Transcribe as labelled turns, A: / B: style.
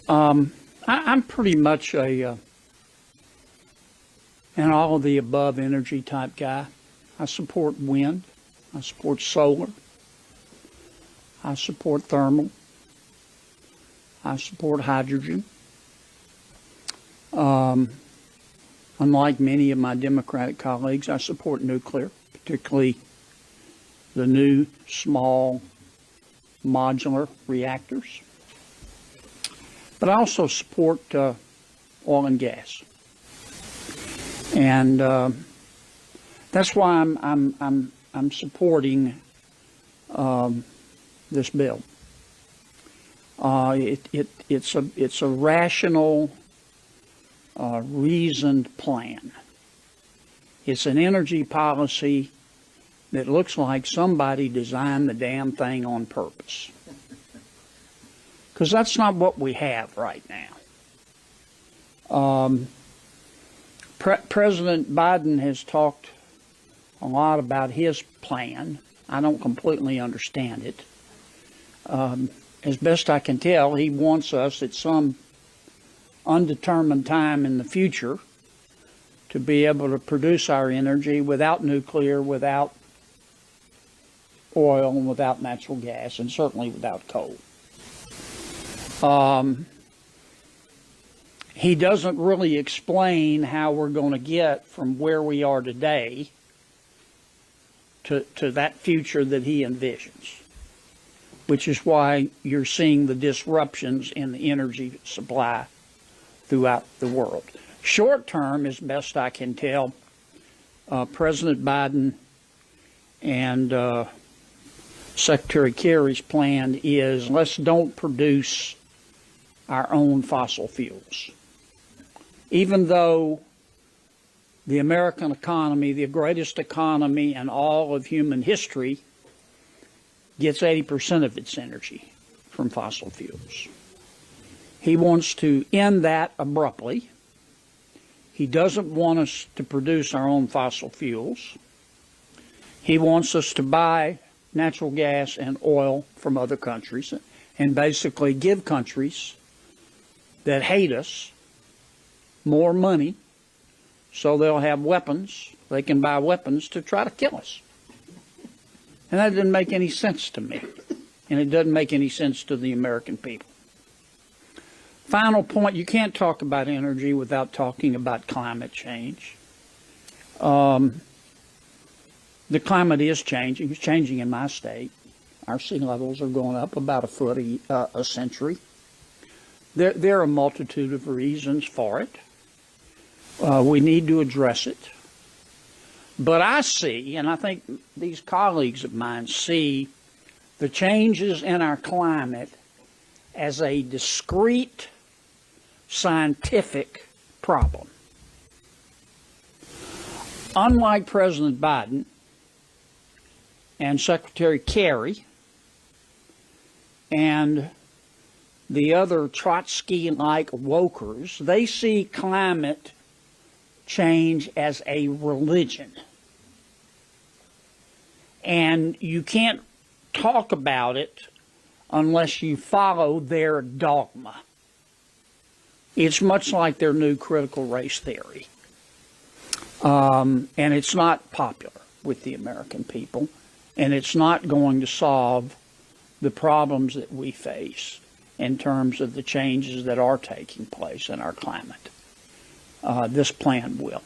A: I'm pretty much an all of the above energy type guy. I support wind. I support solar. I support thermal. I support hydrogen. Unlike many of my Democratic colleagues, I support nuclear, particularly the new small modular reactors. But I also support oil and gas, and that's why I'm supporting this bill. It's a rational, reasoned plan. It's an energy policy that looks like somebody designed the damn thing on purpose. Because that's not what we have right now. President Biden has talked a lot about his plan. I don't completely understand it. As best I can tell, he wants us at some undetermined time in the future to be able to produce our energy without nuclear, without oil, and without natural gas, and certainly without coal. He doesn't really explain how we're going to get from where we are today to that future that he envisions, which is why you're seeing the disruptions in the energy supply throughout the world. Short term, as best I can tell, President Biden and Secretary Kerry's plan is let's don't produce our own fossil fuels. Even though the American economy, the greatest economy in all of human history, gets 80% of its energy from fossil fuels. He wants to end that abruptly. He doesn't want us to produce our own fossil fuels. He wants us to buy natural gas and oil from other countries and basically give countries that hate us more money so they'll have weapons. They can buy weapons to try to kill us. And that doesn't make any sense to me. And it doesn't make any sense to the American people. Final point, you can't talk about energy without talking about climate change. The climate is changing. It's changing in my state. Our sea levels are going up about a foot a century. There are a multitude of reasons for it. We need to address it. But I see, and I think these colleagues of mine see, the changes in our climate as a discrete scientific problem. Unlike President Biden and Secretary Kerry and the other Trotsky-like wokers, they see climate change as a religion. And you can't talk about it unless you follow their dogma. It's much like their new critical race theory. And it's not popular with the American people. And it's not going to solve the problems that we face in terms of the changes that are taking place in our climate. This plan will.